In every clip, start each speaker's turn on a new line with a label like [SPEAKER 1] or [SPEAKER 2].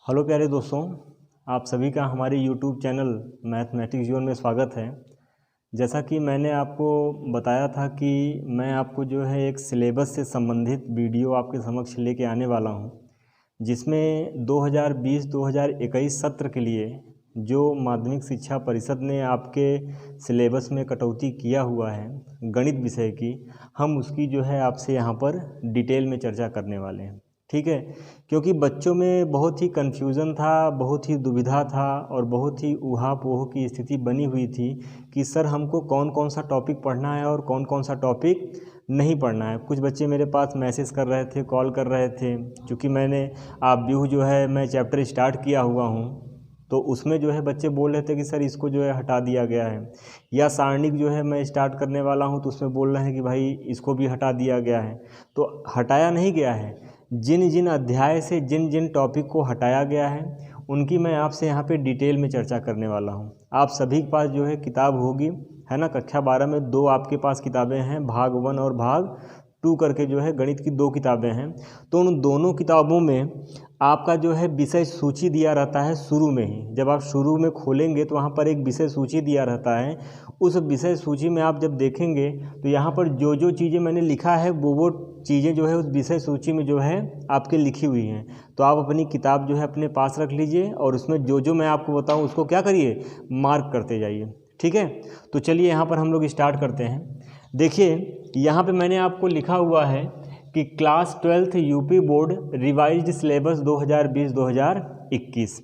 [SPEAKER 1] Hello प्यारे दोस्तों, आप सभी का हमारे यूट्यूब चैनल मैथमेटिक्स जोन में स्वागत है। जैसा कि मैंने आपको बताया था कि मैं आपको जो है एक सिलेबस से संबंधित वीडियो आपके समक्ष लेके आने वाला हूं, जिसमें 2020-2021 सत्र के लिए जो माध्यमिक शिक्षा परिषद ने आपके सिलेबस में कटौती किया हुआ है गणित विषय की, हम उसकी जो है आपसे यहाँ पर डिटेल में चर्चा करने वाले हैं। ठीक है, क्योंकि बच्चों में बहुत ही कन्फ्यूज़न था, बहुत ही दुविधा था और बहुत ही ऊहा-पोह की स्थिति बनी हुई थी कि सर हमको कौन कौन सा टॉपिक पढ़ना है और कौन कौन सा टॉपिक नहीं पढ़ना है। कुछ बच्चे मेरे पास मैसेज कर रहे थे, कॉल कर रहे थे, क्योंकि मैंने आप व्यू जो है मैं चैप्टर स्टार्ट किया हुआ हूँ, तो उसमें जो है बच्चे बोल रहे थे कि सर इसको जो है हटा दिया गया है, या सारणिक जो है मैं स्टार्ट करने वाला हूँ तो उसमें बोल रहे हैं कि भाई इसको भी हटा दिया गया है। तो हटाया नहीं गया है, जिन जिन अध्याय से जिन जिन टॉपिक को हटाया गया है उनकी मैं आपसे यहाँ पे डिटेल में चर्चा करने वाला हूँ। आप सभी के पास जो है किताब होगी, है ना। कक्षा 12 में दो आपके पास किताबें हैं, भाग 1 और भाग 2 करके जो है गणित की 2 किताबें हैं। तो उन दोनों किताबों में आपका जो है विषय सूची दिया रहता है शुरू में ही। जब आप शुरू में खोलेंगे तो वहाँ पर एक विषय सूची दिया रहता है। उस विषय सूची में आप जब देखेंगे तो यहाँ पर जो जो चीज़ें मैंने लिखा है वो चीज़ें जो है उस विषय सूची में जो है आपके लिखी हुई हैं। तो आप अपनी किताब जो है अपने पास रख लीजिए और उसमें जो जो मैं आपको बताऊँ उसको क्या करिए, मार्क करते जाइए। ठीक है, तो चलिए यहाँ पर हम लोग स्टार्ट करते हैं। देखिए यहाँ पे मैंने आपको लिखा हुआ है कि class 12th UP board revised syllabus 2020-2021।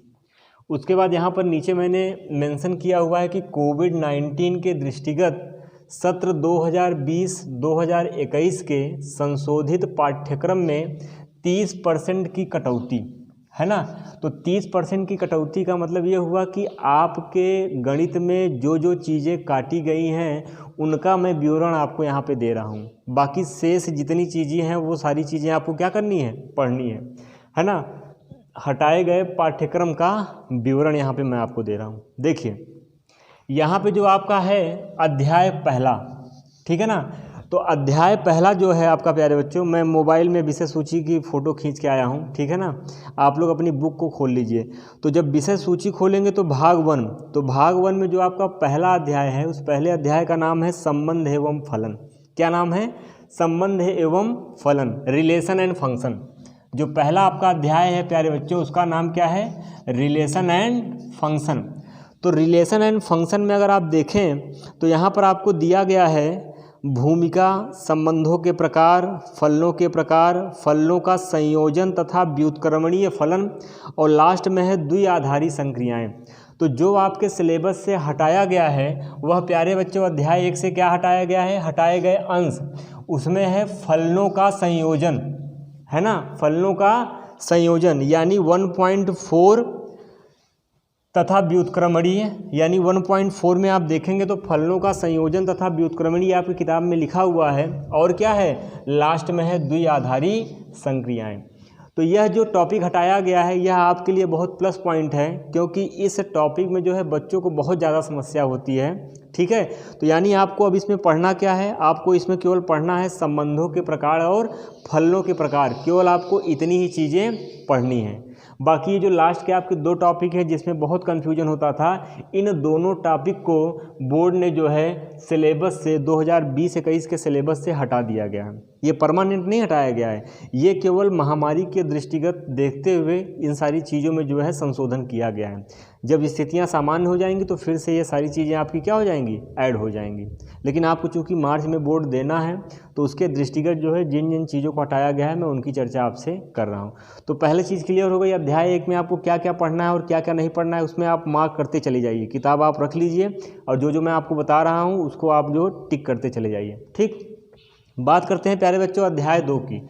[SPEAKER 1] उसके बाद यहाँ पर नीचे मैंने मेंशन किया हुआ है कि कोविड-19 के दृष्टिगत सत्र 2020-2021 के संशोधित पाठ्यक्रम में 30% की कटौती, है ना। तो 30% की कटौती का मतलब ये हुआ कि आपके गणित में जो जो चीज़ें काटी गई हैं उनका मैं विवरण आपको यहाँ पे दे रहा हूँ। बाकी शेष जितनी चीज़ें हैं वो सारी चीज़ें आपको क्या करनी है, पढ़नी है ना। हटाए गए पाठ्यक्रम का विवरण यहाँ पे मैं आपको दे रहा हूँ। देखिए यहाँ पे जो आपका है अध्याय पहला, ठीक है ना। तो अध्याय पहला जो है आपका प्यारे बच्चों, मैं मोबाइल में विषय सूची की फ़ोटो खींच के आया हूँ, ठीक है ना। आप लोग अपनी बुक को खोल लीजिए। तो जब विषय सूची खोलेंगे तो भाग 1, तो भाग 1 में जो आपका पहला अध्याय है उस पहले अध्याय का नाम है संबंध एवं फलन। क्या नाम है? संबंध एवं फलन, रिलेशन एंड फंक्शन। जो पहला आपका अध्याय है प्यारे बच्चों उसका नाम क्या है? Relation and function. तो रिलेशन एंड फंक्शन में अगर आप देखें तो यहाँ पर आपको दिया गया है भूमिका, संबंधों के प्रकार, फलनों के प्रकार, फलनों का संयोजन तथा व्युत्क्रमणीय फलन, और लास्ट में है द्विआधारी संक्रियाएं। तो जो आपके सिलेबस से हटाया गया है वह प्यारे बच्चों अध्याय 1 से क्या हटाया गया है? हटाए गए अंश, उसमें है फलनों का संयोजन, है ना। फलनों का संयोजन यानी 1.4 तथा व्युत्क्रमणीय, यानी 1.4 में आप देखेंगे तो फलनों का संयोजन तथा व्युत्क्रमणीय आपकी किताब में लिखा हुआ है। और क्या है? लास्ट में है द्विआधारी संक्रियाएं। तो यह जो टॉपिक हटाया गया है यह आपके लिए बहुत प्लस पॉइंट है, क्योंकि इस टॉपिक में जो है बच्चों को बहुत ज़्यादा समस्या होती है। ठीक है, तो यानी आपको अब इसमें पढ़ना क्या है? आपको इसमें केवल पढ़ना है संबंधों के प्रकार और फलनों के प्रकार, केवल आपको इतनी ही चीज़ें पढ़नी हैं। बाकी ये जो लास्ट के आपके 2 टॉपिक हैं जिसमें बहुत कन्फ्यूजन होता था, इन दोनों टॉपिक को बोर्ड ने जो है सिलेबस से 2020-21 के सिलेबस से हटा दिया गया है। ये परमानेंट नहीं हटाया गया है, ये केवल महामारी के दृष्टिगत देखते हुए इन सारी चीज़ों में जो है संशोधन किया गया है। जब स्थितियां सामान्य हो जाएंगी तो फिर से ये सारी चीज़ें आपकी क्या हो जाएंगी? ऐड हो जाएंगी। लेकिन आपको चूँकि मार्च में बोर्ड देना है तो उसके दृष्टिगत जो है जिन जिन चीज़ों को हटाया गया है मैं उनकी चर्चा आपसे कर रहा हूँ। तो पहले चीज़ क्लियर हो गई, अध्याय 1 में आपको क्या क्या पढ़ना है और क्या क्या नहीं पढ़ना है उसमें आप मार्क करते चले जाइए। किताब आप रख लीजिए और जो जो मैं आपको बता रहा हूँ उसको आप जो टिक करते चले जाइए। ठीक, बात करते हैं प्यारे बच्चों अध्याय 2 की।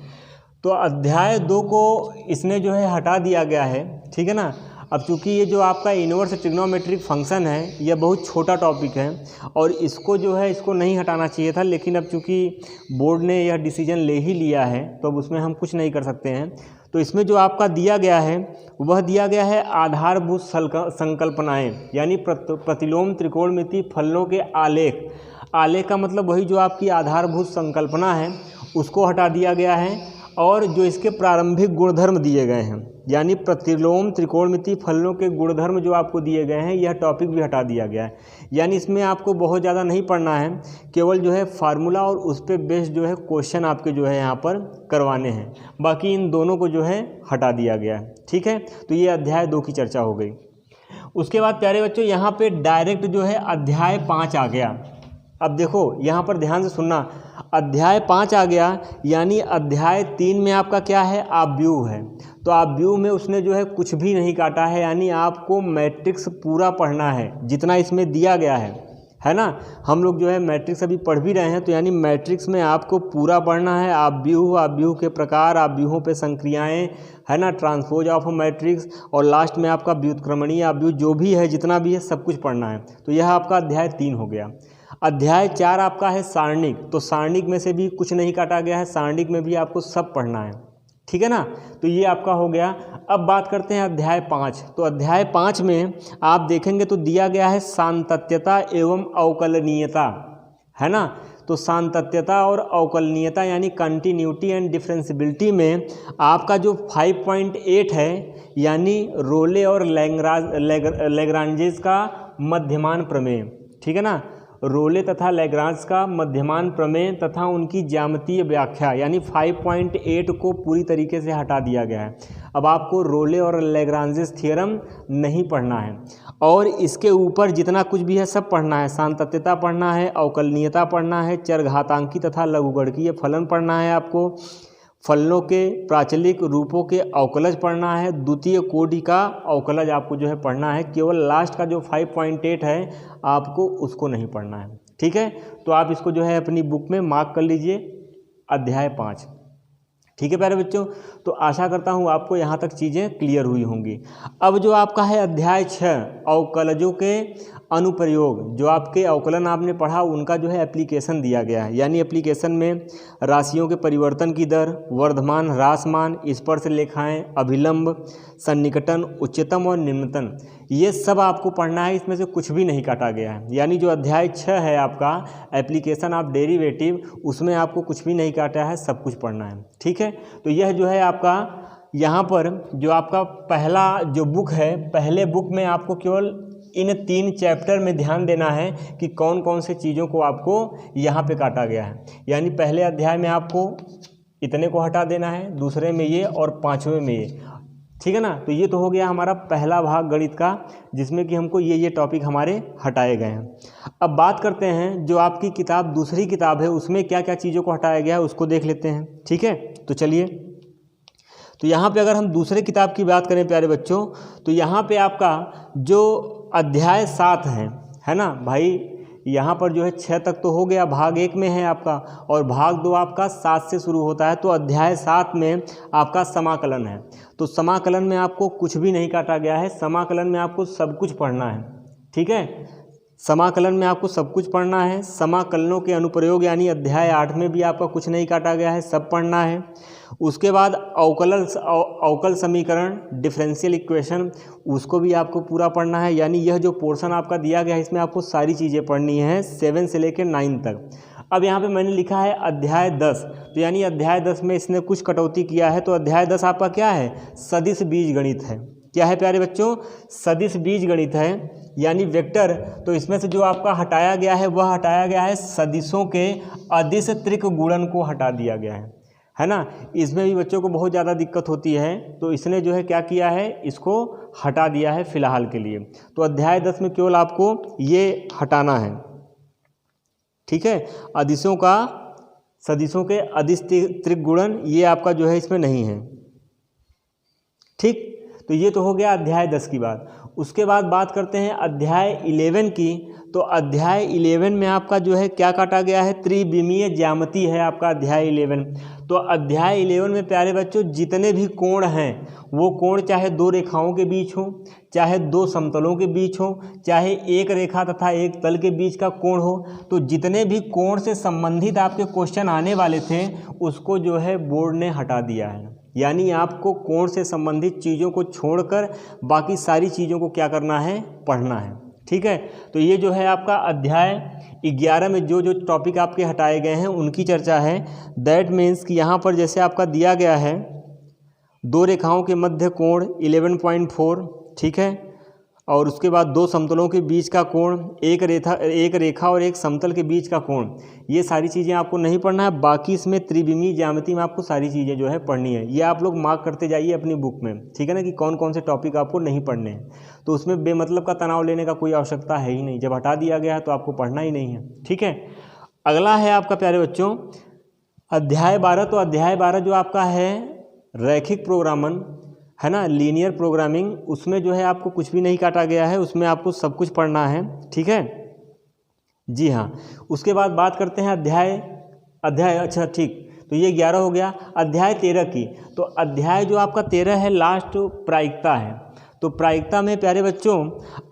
[SPEAKER 1] तो अध्याय 2 को इसने जो है हटा दिया गया है, ठीक है ना। अब चूँकि ये जो आपका इन्वर्स ट्रिग्नोमेट्रिक फंक्शन है यह बहुत छोटा टॉपिक है और इसको जो है इसको नहीं हटाना चाहिए था, लेकिन अब चूँकि बोर्ड ने यह डिसीजन ले ही लिया है तो अब उसमें हम कुछ नहीं कर सकते हैं। तो इसमें जो आपका दिया गया है वह दिया गया है आधारभूत संकल्पनाएं, यानी प्रतिलोम त्रिकोणमिति फलनों के आलेख। आलेख का मतलब वही जो आपकी आधारभूत संकल्पना है उसको हटा दिया गया है। और जो इसके प्रारंभिक गुणधर्म दिए गए हैं, यानी प्रतिलोम त्रिकोणमितीय फलनों के गुणधर्म जो आपको दिए गए हैं, यह टॉपिक भी हटा दिया गया है। यानी इसमें आपको बहुत ज़्यादा नहीं पढ़ना है, केवल जो है फार्मूला और उस पर बेस्ड जो है क्वेश्चन आपके जो है यहाँ पर करवाने हैं। बाकी इन दोनों को जो है हटा दिया गया है। ठीक है, तो ये अध्याय 2 की चर्चा हो गई। उसके बाद प्यारे बच्चों यहाँ पे डायरेक्ट जो है अध्याय 5 आ गया। अब देखो यहाँ पर ध्यान से सुनना, अध्याय 5 आ गया, यानी अध्याय 3 में आपका क्या है, आव्यूह है। तो आव्यूह में उसने जो है कुछ भी नहीं काटा है, यानी आपको मैट्रिक्स पूरा पढ़ना है जितना इसमें दिया गया है ना। हम लोग जो है मैट्रिक्स अभी पढ़ भी रहे हैं, तो यानी मैट्रिक्स में आपको पूरा पढ़ना है। आव्यूह, आव्यूह के प्रकार, आव्यूहों पे संक्रियाएं, है ना, ट्रांसपोज ऑफ मैट्रिक्स, और लास्ट में आपका व्युत्क्रमणीय आव्यूह जो भी है, जितना भी है सब कुछ पढ़ना है। तो यह आपका अध्याय 3 हो गया। अध्याय 4 आपका है सारणिक। तो सारणिक में से भी कुछ नहीं काटा गया है, सारणिक में भी आपको सब पढ़ना है। ठीक है ना, तो ये आपका हो गया। अब बात करते हैं अध्याय 5। तो अध्याय 5 में आप देखेंगे तो दिया गया है सातत्यता एवं अवकलनीयता, है ना। तो सातत्यता और अवकलनीयता यानी कंटिन्यूटी एंड डिफरेंशियबिलिटी में आपका जो 5.8 है, यानी रोले और लैग्रांजेस का मध्यमान प्रमेय, ठीक है ना, रोले तथा लैग्रांज का मध्यमान प्रमेय तथा उनकी ज्यामितीय व्याख्या, यानी 5.8 को पूरी तरीके से हटा दिया गया है। अब आपको रोले और लैग्रांजेस थ्योरम नहीं पढ़ना है, और इसके ऊपर जितना कुछ भी है सब पढ़ना है। सातत्यता पढ़ना है, अवकलनीयता पढ़ना है, चरघातांकी तथा लघुगणकीय फलन पढ़ना है, आपको फलनों के प्राचलिक रूपों के अवकलज पढ़ना है, द्वितीय कोटि का अवकलज आपको जो है पढ़ना है। केवल लास्ट का जो 5.8 है आपको उसको नहीं पढ़ना है। ठीक है, तो आप इसको जो है अपनी बुक में मार्क कर लीजिए, अध्याय 5। ठीक है प्यारे बच्चों, तो आशा करता हूँ आपको यहाँ तक चीज़ें क्लियर हुई होंगी। अब जो आपका है अध्याय 6, अवकलजों के अनुप्रयोग, जो आपके अवकलन आपने पढ़ा उनका जो है एप्लीकेशन दिया गया है। यानी एप्लीकेशन में राशियों के परिवर्तन की दर, वर्धमान ह्रासमान, स्पर्श रेखाएं, अभिलंब, सन्निकटन, उच्चतम और निम्नतम, ये सब आपको पढ़ना है। इसमें से कुछ भी नहीं काटा गया है। यानी जो अध्याय 6 है आपका एप्लीकेशन ऑफ डेरिवेटिव, उसमें आपको कुछ भी नहीं काटा है, सब कुछ पढ़ना है। ठीक है, तो यह जो है आपका यहाँ पर जो आपका पहला जो बुक है, पहले बुक में आपको केवल इन 3 चैप्टर में ध्यान देना है कि कौन कौन से चीज़ों को आपको यहाँ पे काटा गया है। यानी पहले अध्याय में आपको इतने को हटा देना है, दूसरे में ये और 5वें में ये। ठीक है ना, तो ये तो हो गया हमारा पहला भाग गणित का, जिसमें कि हमको ये टॉपिक हमारे हटाए गए हैं। अब बात करते हैं जो आपकी किताब दूसरी किताब है, उसमें क्या क्या चीज़ों को हटाया गया है उसको देख लेते हैं। ठीक है, तो चलिए, तो यहाँ पे अगर हम दूसरे किताब की बात करें प्यारे बच्चों, तो यहाँ पे आपका जो अध्याय 7 है ना भाई, यहाँ पर जो है 6 तक तो हो गया, भाग 1 में है आपका, और भाग 2 आपका 7 से शुरू होता है। तो अध्याय 7 में आपका समाकलन है। तो समाकलन में आपको कुछ भी नहीं काटा गया है, समाकलन में आपको सब कुछ पढ़ना है। ठीक है, समाकलन में आपको सब कुछ पढ़ना है। समाकलनों के अनुप्रयोग यानी अध्याय 8 में भी आपका कुछ नहीं काटा गया है, सब पढ़ना है। उसके बाद अवकल समीकरण, डिफरेंशियल इक्वेशन, उसको भी आपको पूरा पढ़ना है। यानी यह जो पोर्शन आपका दिया गया है इसमें आपको सारी चीज़ें पढ़नी है 7 से लेकर 9 तक। अब यहाँ पे मैंने लिखा है अध्याय 10, तो यानी अध्याय 10 में इसने कुछ कटौती किया है। तो अध्याय 10 आपका क्या है, सदिश बीजगणित है। क्या है प्यारे बच्चों, सदिश बीजगणित है, यानी वेक्टर। तो इसमें से जो आपका हटाया गया है वह हटाया गया है सदिशों के अदिश त्रिक गुणन को हटा दिया गया है ना। इसमें भी बच्चों को बहुत ज़्यादा दिक्कत होती है, तो इसने जो है क्या किया है, इसको हटा दिया है फिलहाल के लिए। तो अध्याय 10 में केवल आपको ये हटाना है। ठीक है, अदिशों का, सदिशों के अदिश त्रिक गुणन ये आपका जो है इसमें नहीं है। ठीक, तो ये तो हो गया अध्याय 10 की बात। उसके बाद बात करते हैं अध्याय 11 की। तो अध्याय 11 में आपका जो है क्या काटा गया है, त्रिविमीय ज्यामिति है आपका अध्याय 11। तो अध्याय 11 में प्यारे बच्चों जितने भी कोण हैं, वो कोण चाहे 2 रेखाओं के बीच हो, चाहे 2 समतलों के बीच हो, चाहे एक रेखा तथा एक तल के बीच का कोण हो, तो जितने भी कोण से संबंधित आपके क्वेश्चन आने वाले थे उसको जो है बोर्ड ने हटा दिया है। यानी आपको कोण से संबंधित चीज़ों को छोड़कर बाकी सारी चीज़ों को क्या करना है, पढ़ना है। ठीक है। तो ये जो है आपका अध्याय 11 में जो जो टॉपिक आपके हटाए गए हैं उनकी चर्चा है। दैट मीन्स कि यहाँ पर जैसे आपका दिया गया है 2 रेखाओं के मध्य कोण 11.4, ठीक है, और उसके बाद 2 समतलों के बीच का कोण, एक रेखा और एक समतल के बीच का कोण, ये सारी चीज़ें आपको नहीं पढ़ना है। बाकी इसमें त्रिविमीय ज्यामिति में आपको सारी चीज़ें जो है पढ़नी है। ये आप लोग मार्क करते जाइए अपनी बुक में, ठीक है ना, कि कौन कौन से टॉपिक आपको नहीं पढ़ने हैं। तो उसमें बेमतलब का तनाव लेने का कोई आवश्यकता है ही नहीं। जब हटा दिया गया है तो आपको पढ़ना ही नहीं है, ठीक है। अगला है आपका प्यारे बच्चों अध्याय 12। तो अध्याय 12 जो आपका है रैखिक प्रोग्रामन है ना, लीनियर प्रोग्रामिंग, उसमें जो है आपको कुछ भी नहीं काटा गया है, उसमें आपको सब कुछ पढ़ना है, ठीक है जी हाँ। उसके बाद बात करते हैं अध्याय अच्छा ठीक, तो ये 11 हो गया। अध्याय 13 की, तो अध्याय जो आपका 13 है लास्ट प्रायिकता है। तो प्रायिकता में प्यारे बच्चों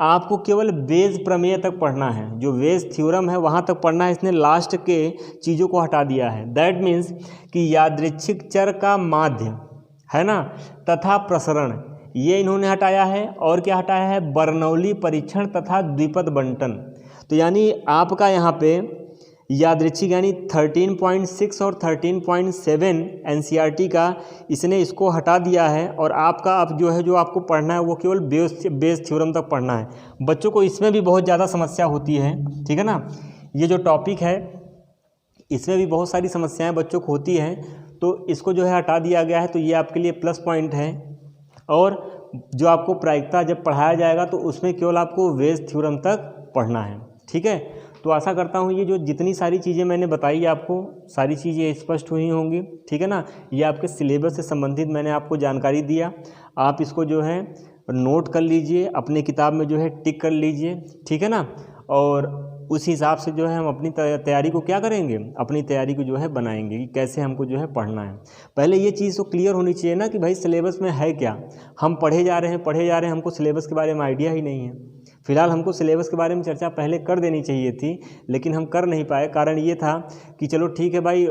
[SPEAKER 1] आपको केवल बेज प्रमेय तक पढ़ना है, जो बेज थ्योरम है वहाँ तक पढ़ना है। इसने लास्ट के चीज़ों को हटा दिया है। दैट मीन्स कि यादृच्छिक चर का माध्य है ना तथा प्रसरण, ये इन्होंने हटाया है। और क्या हटाया है, बर्नौली परीक्षण तथा द्विपद बंटन। तो यानी आपका यहाँ पे यादृच्छिक यानी 13.6 और 13.7 एनसीईआरटी का इसने इसको हटा दिया है। और आपका अब जो है जो आपको पढ़ना है वो केवल बेस थ्योरम तक पढ़ना है। बच्चों को इसमें भी बहुत ज़्यादा समस्या होती है, ठीक है ना। ये जो टॉपिक है इसमें भी बहुत सारी समस्याएं बच्चों को होती हैं, तो इसको जो है हटा दिया गया है। तो ये आपके लिए प्लस पॉइंट है। और जो आपको प्रायिकता जब पढ़ाया जाएगा तो उसमें केवल आपको वेज थ्योरम तक पढ़ना है, ठीक है। तो आशा करता हूँ ये जो जितनी सारी चीज़ें मैंने बताई आपको सारी चीज़ें स्पष्ट हुई होंगी, ठीक है ना। ये आपके सिलेबस से संबंधित मैंने आपको जानकारी दिया। आप इसको जो है नोट कर लीजिए, अपने किताब में जो है टिक कर लीजिए, ठीक है ना। और उस हिसाब से जो है हम अपनी तैयारी को क्या करेंगे, अपनी तैयारी को जो है बनाएंगे कि कैसे हमको जो है पढ़ना है। पहले ये चीज़ तो क्लियर होनी चाहिए ना कि भाई सिलेबस में है क्या। हम पढ़े जा रहे हैं, हमको सिलेबस के बारे में आइडिया ही नहीं है। फिलहाल हमको सिलेबस के बारे में चर्चा पहले कर देनी चाहिए थी, लेकिन हम कर नहीं पाए। कारण ये था कि चलो ठीक है भाई,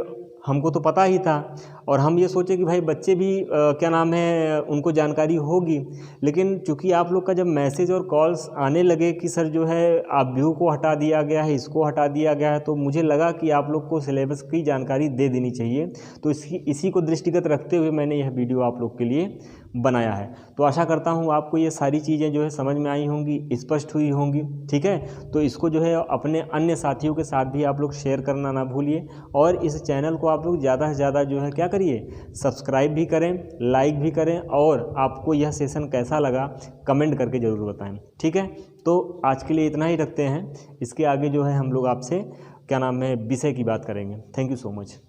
[SPEAKER 1] हमको तो पता ही था और हम ये सोचे कि भाई बच्चे भी क्या नाम है उनको जानकारी होगी। लेकिन चूंकि आप लोग का जब मैसेज और कॉल्स आने लगे कि सर जो है आप व्यू को हटा दिया गया है, इसको हटा दिया गया है, तो मुझे लगा कि आप लोग को सिलेबस की जानकारी दे देनी चाहिए। तो इसी को दृष्टिगत रखते हुए मैंने यह वीडियो आप लोग के लिए बनाया है। तो आशा करता हूँ आपको ये सारी चीज़ें जो है समझ में आई होंगी, स्पष्ट हुई होंगी, ठीक है। तो इसको जो है अपने अन्य साथियों के साथ भी आप लोग शेयर करना ना भूलिए। और इस चैनल को आप लोग ज़्यादा से ज़्यादा जो है क्या करिए, सब्सक्राइब भी करें, लाइक भी करें। और आपको यह सेशन कैसा लगा कमेंट करके ज़रूर बताएं, ठीक है। तो आज के लिए इतना ही रखते हैं। इसके आगे जो है हम लोग आपसे क्या नाम है विषय की बात करेंगे। Thank you so much.